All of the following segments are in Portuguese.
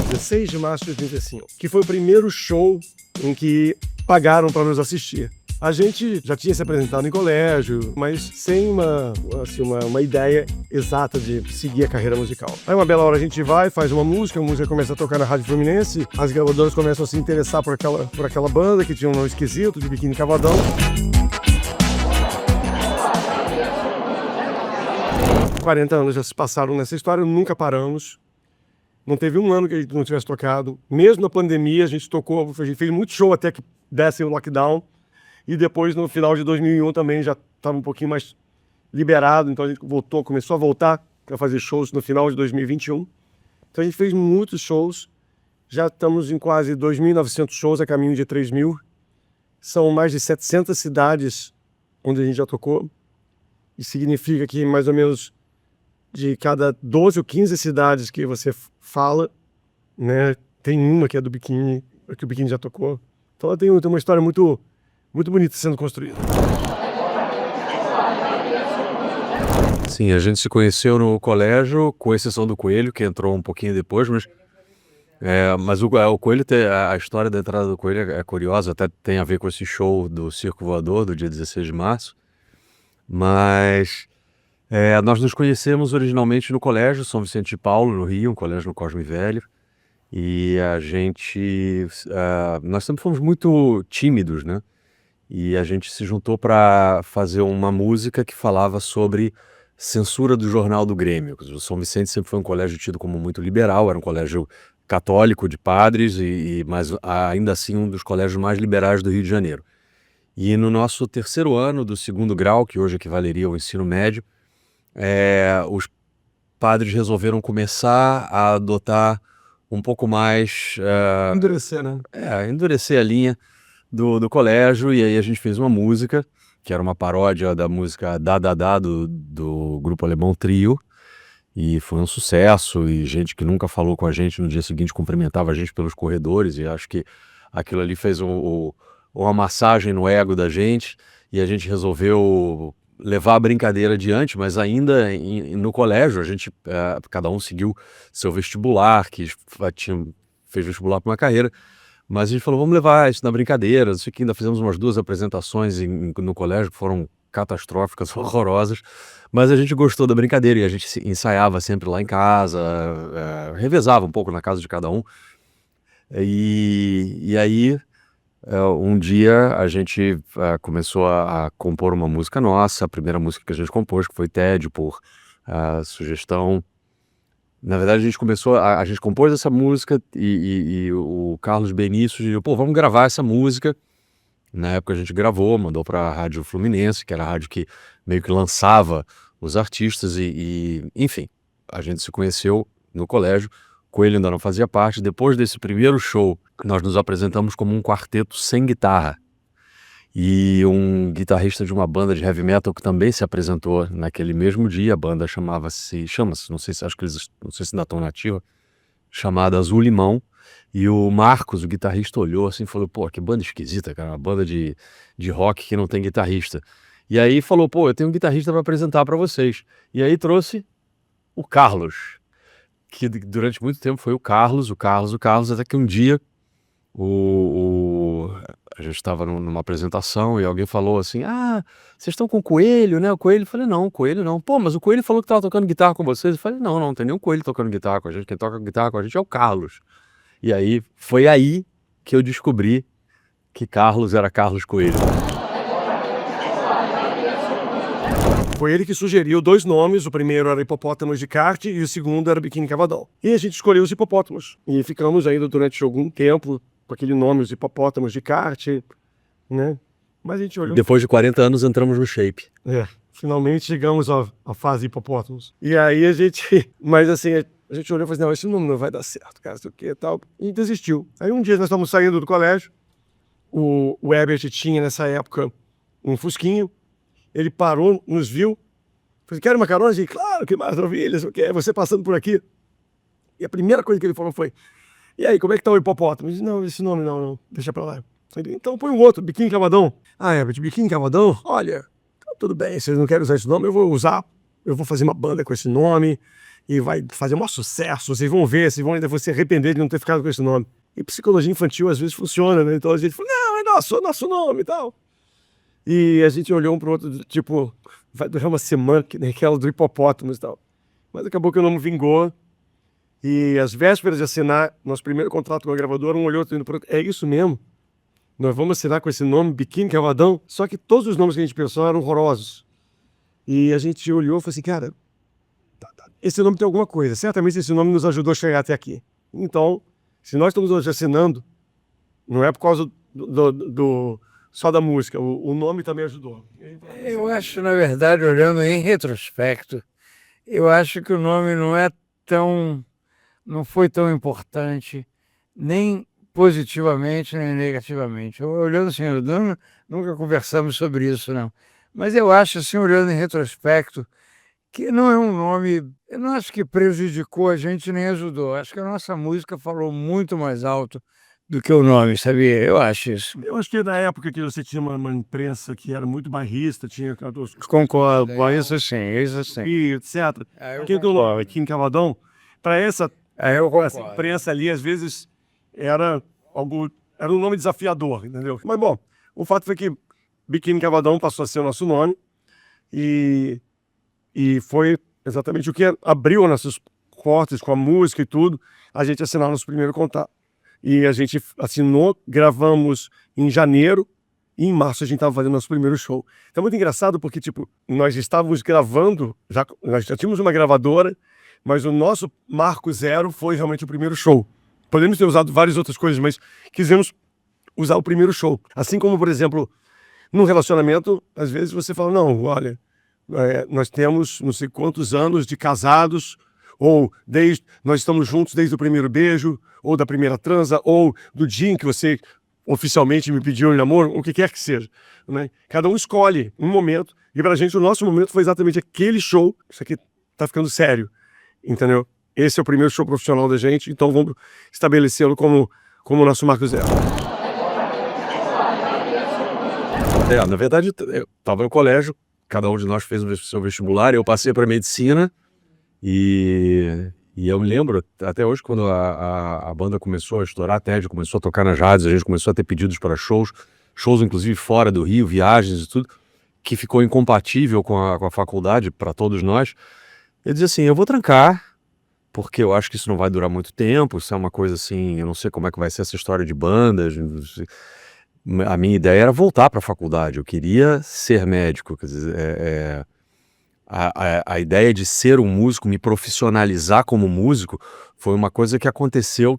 16 de março de 2005, que foi o primeiro show em que pagaram para nos assistir. A gente já tinha se apresentado em colégio, mas sem uma ideia exata de seguir a carreira musical. Aí uma bela hora a gente vai, faz uma música, a música começa a tocar na Rádio Fluminense, as gravadoras começam a se interessar por aquela banda que tinha um nome esquisito, de Biquíni Cavadão. 40 anos já se passaram nessa história, nunca paramos. Não teve um ano que a gente não tivesse tocado. Mesmo na pandemia, a gente tocou, a gente fez muito show até que desse o lockdown. E depois, no final de 2001, também já estava um pouquinho mais liberado. Então a gente começou a voltar para fazer shows no final de 2021. Então a gente fez muitos shows. Já estamos em quase 2.900 shows, a caminho de 3.000. São mais de 700 cidades onde a gente já tocou. Isso significa que mais ou menos de cada 12 ou 15 cidades que você fala, né, tem uma que é do Biquíni, que o Biquíni já tocou. Então ela tem uma história muito bonita sendo construída. Sim, a gente se conheceu no colégio, com exceção do Coelho, que entrou um pouquinho depois, mas o Coelho, a história da entrada do Coelho é curiosa, até tem a ver com esse show do Circo Voador, do dia 16 de março. Mas nós nos conhecemos originalmente no colégio São Vicente de Paulo, no Rio, um colégio no Cosme Velho. E nós sempre fomos muito tímidos, né? E a gente se juntou para fazer uma música que falava sobre censura do jornal do Grêmio. O São Vicente sempre foi um colégio tido como muito liberal, era um colégio católico de padres, mas ainda assim um dos colégios mais liberais do Rio de Janeiro. E no nosso terceiro ano do segundo grau, que hoje equivaleria ao ensino médio, os padres resolveram começar a adotar um pouco mais... Endurecer, né? Endurecer a linha do colégio, e aí a gente fez uma música, que era uma paródia da música Da Da Da, do grupo alemão Trio, e foi um sucesso, e gente que nunca falou com a gente no dia seguinte cumprimentava a gente pelos corredores, e acho que aquilo ali fez uma massagem no ego da gente, e a gente resolveu levar a brincadeira adiante, mas ainda no colégio, a gente, cada um seguiu seu vestibular, fez vestibular para uma carreira, mas a gente falou, vamos levar isso na brincadeira, isso aqui, ainda fizemos umas 2 apresentações no colégio que foram catastróficas, horrorosas, mas a gente gostou da brincadeira e a gente ensaiava sempre lá em casa, revezava um pouco na casa de cada um, e aí um dia a gente começou a compor uma música nossa, a primeira música que a gente compôs, que foi Tédio, por sugestão. Na verdade, a gente compôs essa música e o Carlos Benício disse, vamos gravar essa música. Na época a gente gravou, mandou para a Rádio Fluminense, que era a rádio que meio que lançava os artistas enfim, a gente se conheceu no colégio. Coelho ainda não fazia parte. Depois desse primeiro show, nós nos apresentamos como um quarteto sem guitarra. E um guitarrista de uma banda de heavy metal que também se apresentou naquele mesmo dia. A banda chama-se, não sei se ainda estão nativa, chamada Azul Limão. E o Marcos, o guitarrista, olhou assim e falou, que banda esquisita, cara, uma banda de rock que não tem guitarrista. E aí falou, eu tenho um guitarrista para apresentar para vocês. E aí trouxe o Carlos, que durante muito tempo foi o Carlos, até que um dia a gente estava numa apresentação e alguém falou assim, vocês estão com o Coelho, né? O Coelho, eu falei, não, o Coelho não. Mas o Coelho falou que estava tocando guitarra com vocês. Eu falei, não tem nenhum Coelho tocando guitarra com a gente, quem toca guitarra com a gente é o Carlos. E aí, foi aí que eu descobri que Carlos era Carlos Coelho. Foi ele que sugeriu 2 nomes, o primeiro era Hipopótamos de Kart e o segundo era Biquíni Cavadão. E a gente escolheu os hipopótamos. E ficamos ainda durante algum tempo com aquele nome, os Hipopótamos de Kart, né? Mas a gente olhou... Depois de 40 anos entramos no Shape. Finalmente chegamos à fase hipopótamos. E aí a gente... Mas assim, a gente olhou e falou assim, não, esse nome não vai dar certo, cara, isso aqui e tal. E desistiu. Aí um dia nós estávamos saindo do colégio, o Herbert tinha nessa época um Fusquinho, ele parou, nos viu, falou, quer uma carona? Gente, claro, que maravilha, você passando por aqui. E a primeira coisa que ele falou foi, e aí, como é que tá o hipopótamo? Eu disse, não, esse nome não, deixa pra lá. Então põe um outro, Biquíni Cavadão. Herbert, Biquíni Cavadão? Olha, tudo bem, se vocês não querem usar esse nome, eu vou fazer uma banda com esse nome, e vai fazer o maior sucesso, vocês vão ver, vocês vão ainda se arrepender de não ter ficado com esse nome. E psicologia infantil às vezes funciona, né? Então a gente falou, não, é nosso nome e tal. E a gente olhou um pro outro, tipo, vai durar uma semana, que nem aquela do hipopótamo e tal. Mas acabou que o nome vingou. E às vésperas de assinar nosso primeiro contrato com a gravadora, um olhou outro indo pro outro, é isso mesmo? Nós vamos assinar com esse nome, Biquíni Cavadão? Só que todos os nomes que a gente pensou eram horrorosos. E a gente olhou e falou assim, cara, esse nome tem alguma coisa. Certamente esse nome nos ajudou a chegar até aqui. Então, se nós estamos hoje assinando, não é por causa só da música, o nome também ajudou. Eu acho, na verdade, olhando em retrospecto, eu acho que o nome não foi tão importante, nem positivamente, nem negativamente. Olhando assim, nunca conversamos sobre isso, não. Mas eu acho, assim, olhando em retrospecto, que não é um nome, eu não acho que prejudicou a gente nem ajudou. Acho que a nossa música falou muito mais alto do que o nome, sabia? Eu acho isso. Eu acho que na época que você tinha uma imprensa que era muito bairrista, tinha os Concordo, isso sim, isso sim. e etc. Eu Quem do nome aqui em Cavadão, para essa concordo. imprensa ali, às vezes, era um nome desafiador, entendeu? Mas, bom, o fato foi que Biquíni Cavadão passou a ser o nosso nome e foi exatamente o que abriu nossos portas com a música e tudo, a gente assinar nosso primeiro contato. E a gente assinou, gravamos em janeiro, e em março a gente estava fazendo nosso primeiro show. Então é muito engraçado porque, tipo, nós estávamos gravando, nós já tínhamos uma gravadora, mas o nosso marco zero foi realmente o primeiro show. Podemos ter usado várias outras coisas, mas quisemos usar o primeiro show. Assim como, por exemplo, num relacionamento, às vezes você fala, não, olha, nós temos não sei quantos anos de casados, ou nós estamos juntos desde o primeiro beijo, ou da primeira transa, ou do dia em que você oficialmente me pediu em namoro, o que quer que seja, né? Cada um escolhe um momento, e pra gente o nosso momento foi exatamente aquele show, isso aqui tá ficando sério, entendeu? Esse é o primeiro show profissional da gente, então vamos estabelecê-lo como o nosso marco zero. Na verdade, eu estava no colégio, cada um de nós fez o seu vestibular, eu passei para medicina e eu me lembro, até hoje, quando a banda começou a estourar, a TED começou a tocar nas rádios, a gente começou a ter pedidos para shows inclusive fora do Rio, viagens e tudo, que ficou incompatível com a faculdade para todos nós. Eu dizia assim, eu vou trancar, porque eu acho que isso não vai durar muito tempo, isso é uma coisa assim, eu não sei como é que vai ser essa história de bandas. A minha ideia era voltar para a faculdade, eu queria ser médico, quer dizer, a ideia de ser um músico, me profissionalizar como músico, foi uma coisa que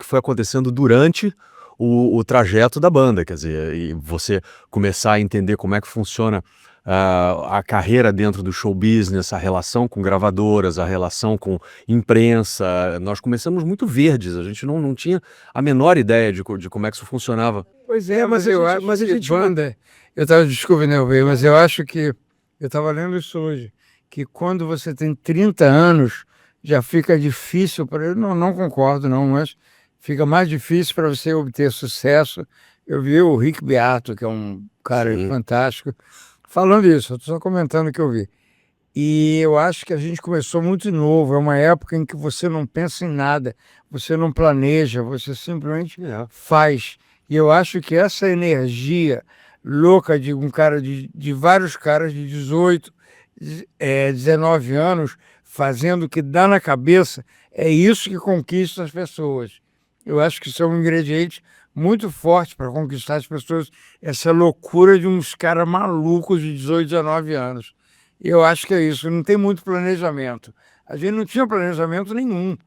foi acontecendo durante o trajeto da banda, quer dizer, e você começar a entender como é que funciona a carreira dentro do show business, a relação com gravadoras, a relação com imprensa. Nós começamos muito verdes, a gente não tinha a menor ideia de como é que isso funcionava. Pois é, mas eu acho que banda... Desculpa, né, mas eu acho que... Eu estava lendo isso hoje, que quando você tem 30 anos, já fica difícil para... Eu não concordo, não, mas fica mais difícil para você obter sucesso. Eu vi o Rick Beato, que é um cara fantástico, falando isso, eu estou só comentando o que eu vi. E eu acho que a gente começou muito novo, é uma época em que você não pensa em nada, você não planeja, você simplesmente faz. E eu acho que essa energia louca de um cara, de vários caras de 18, 19 anos, fazendo o que dá na cabeça, é isso que conquista as pessoas. Eu acho que isso é um ingrediente muito forte para conquistar as pessoas, essa loucura de uns caras malucos de 18, 19 anos. E eu acho que é isso, não tem muito planejamento. A gente não tinha planejamento nenhum.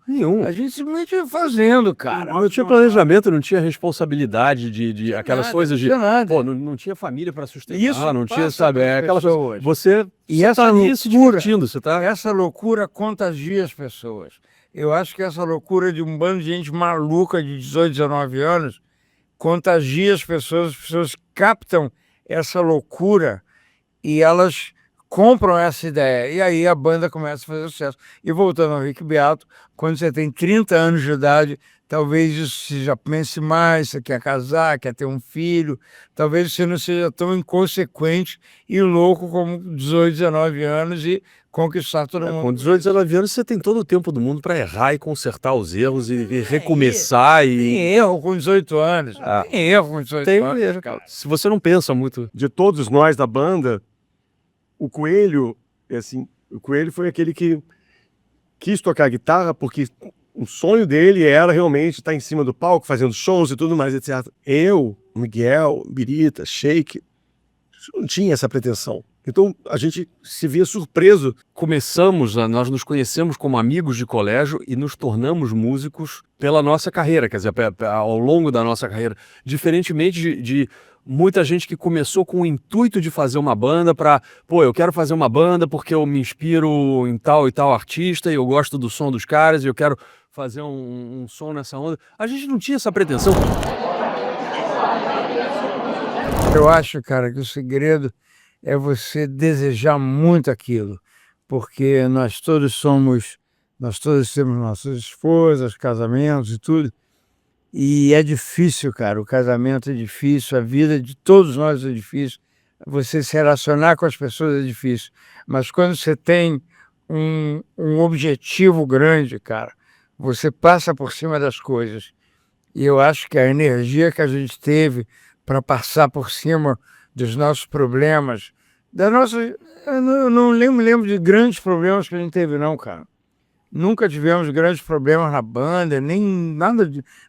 A gente simplesmente ia fazendo, cara. Não tinha planejamento, não tinha responsabilidade de aquelas coisas de... Nada. Pô, não tinha família para sustentar, Isso não tinha, sabe, aquelas pessoas. Você essa tá ali loucura, se divertindo, você tá... Essa loucura contagia as pessoas. Eu acho que essa loucura de um bando de gente maluca de 18, 19 anos contagia as pessoas captam essa loucura e elas compram essa ideia. E aí a banda começa a fazer sucesso. E voltando ao Rick Beato, quando você tem 30 anos de idade, talvez você já pense mais, você quer casar, quer ter um filho, talvez você não seja tão inconsequente e louco como 18, 19 anos e conquistar todo mundo. Com 18, 19 anos você tem todo o tempo do mundo para errar e consertar os erros e recomeçar. Tem erro com 18 anos. Tem erro com 18 anos. Erro, cara. Se você não pensa muito. De todos nós da banda, o Coelho, assim, o Coelho foi aquele que quis tocar guitarra porque o sonho dele era realmente estar em cima do palco, fazendo shows e tudo mais, etc. Eu, Miguel, Birita, Sheik, não tinha essa pretensão. Então a gente se via surpreso. Nós nos conhecemos como amigos de colégio e nos tornamos músicos pela nossa carreira, quer dizer, ao longo da nossa carreira. Diferentemente de muita gente que começou com o intuito de fazer uma banda eu quero fazer uma banda porque eu me inspiro em tal e tal artista e eu gosto do som dos caras e eu quero fazer um som nessa onda. A gente não tinha essa pretensão. Eu acho, cara, que o segredo é você desejar muito aquilo, porque nós todos temos nossas esposas, casamentos e tudo, e é difícil, cara, o casamento é difícil, a vida de todos nós é difícil, você se relacionar com as pessoas é difícil, mas quando você tem um objetivo grande, cara, você passa por cima das coisas, e eu acho que a energia que a gente teve para passar por cima dos nossos problemas, eu não me lembro de grandes problemas que a gente teve não, cara. Nunca tivemos grandes problemas na banda, nem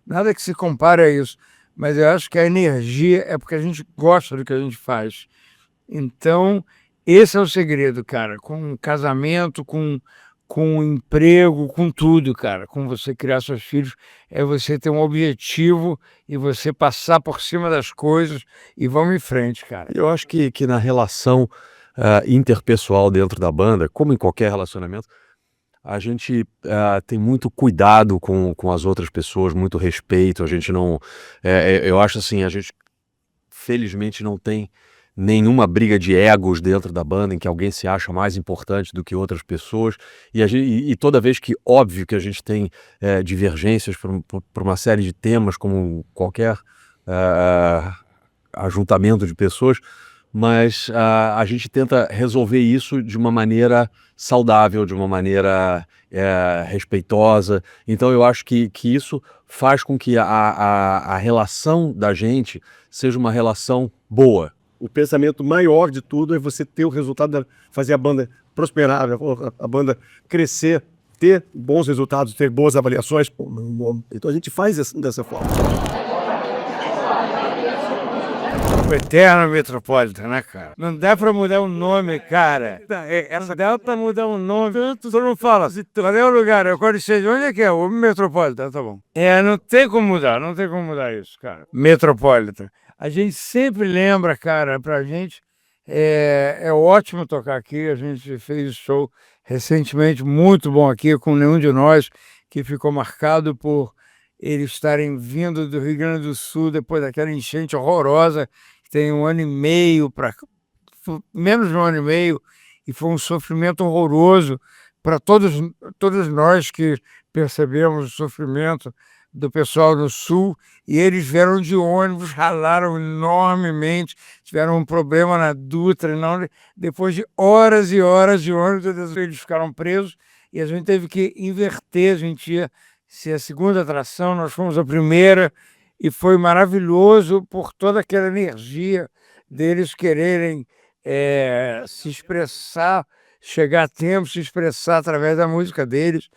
nada que se compare a isso. Mas eu acho que a energia é porque a gente gosta do que a gente faz. Então, esse é o segredo, cara. Com casamento, com emprego, com tudo, cara. Com você criar seus filhos, é você ter um objetivo e você passar por cima das coisas e vamos em frente, cara. Eu acho que na relação interpessoal dentro da banda, como em qualquer relacionamento, a gente tem muito cuidado com as outras pessoas, muito respeito. A gente não... eu acho assim, a gente felizmente não tem nenhuma briga de egos dentro da banda em que alguém se acha mais importante do que outras pessoas e toda vez que, óbvio que a gente tem divergências por uma série de temas como qualquer ajuntamento de pessoas, mas a gente tenta resolver isso de uma maneira saudável, de uma maneira respeitosa. Então eu acho que isso faz com que a relação da gente seja uma relação boa. O pensamento maior de tudo é você ter o resultado, fazer a banda prosperar, a banda crescer, ter bons resultados, ter boas avaliações. Então a gente faz dessa forma. O eterno Metropolitan, né, cara? Não dá pra mudar o nome, cara. Não dá pra mudar o nome. Todo mundo fala, cadê o lugar? Eu quero dizer, onde é que é? O Metropolitan, tá bom. Não tem como mudar isso, cara. Metropolitan. A gente sempre lembra, cara, pra gente, é ótimo tocar aqui, a gente fez show recentemente muito bom aqui com Nenhum de Nós, que ficou marcado por eles estarem vindo do Rio Grande do Sul depois daquela enchente horrorosa, que tem 1 ano e meio, menos de 1 ano e meio, e foi um sofrimento horroroso para todos nós que percebemos o sofrimento do pessoal do Sul, e eles vieram de ônibus, ralaram enormemente, tiveram um problema na Dutra, depois de horas e horas de ônibus, eles ficaram presos, e a gente teve que inverter, a gente ia ser a segunda atração, nós fomos a primeira, e foi maravilhoso por toda aquela energia deles quererem se expressar, chegar a tempo, se expressar através da música deles,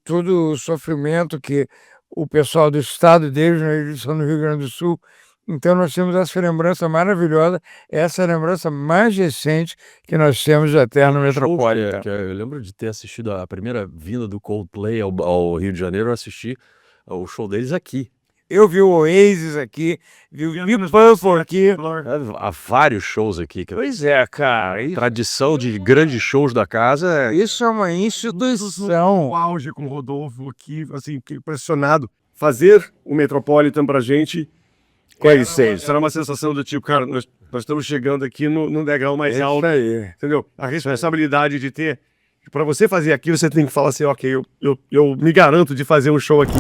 todo o sofrimento que o pessoal do estado deles, né, eles são do Rio Grande do Sul. Então nós temos essa lembrança maravilhosa, essa é a lembrança mais recente que nós temos do Eterno Metropolitan. Eu lembro de ter assistido a primeira vinda do Coldplay ao Rio de Janeiro, eu assisti o show deles aqui. Eu vi o Oasis aqui, vi o Purple aqui. Há vários shows aqui. Pois é, cara. Tradição de grandes shows da casa. Isso é uma instituição. O auge com o Rodolfo aqui, assim, fiquei impressionado. Fazer o Metropolitan pra gente era uma sensação do tipo, cara, nós estamos chegando aqui no degrau mais alto. Aí. Entendeu? A responsabilidade de ter... Pra você fazer aquilo, você tem que falar assim, ok, eu me garanto de fazer um show aqui.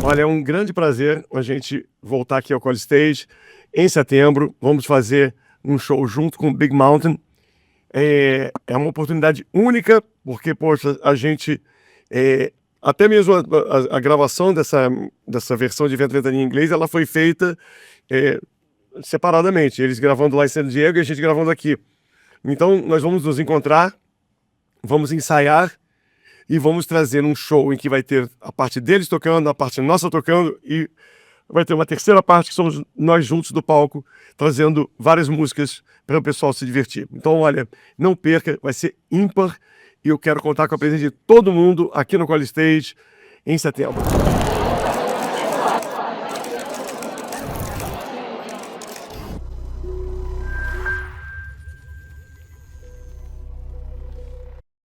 Olha, é um grande prazer a gente voltar aqui ao Quali Stage em setembro. Vamos fazer um show junto com o Big Mountain. É uma oportunidade única, porque, poxa, a gente... até mesmo a gravação dessa versão de Vento Ventania em inglês, ela foi feita separadamente. Eles gravando lá em San Diego e a gente gravando aqui. Então, nós vamos nos encontrar, vamos ensaiar e vamos trazer um show em que vai ter a parte deles tocando, a parte nossa tocando e vai ter uma terceira parte que somos nós juntos do palco, trazendo várias músicas para o pessoal se divertir. Então, olha, não perca, vai ser ímpar e eu quero contar com a presença de todo mundo aqui no Quali Stage em setembro.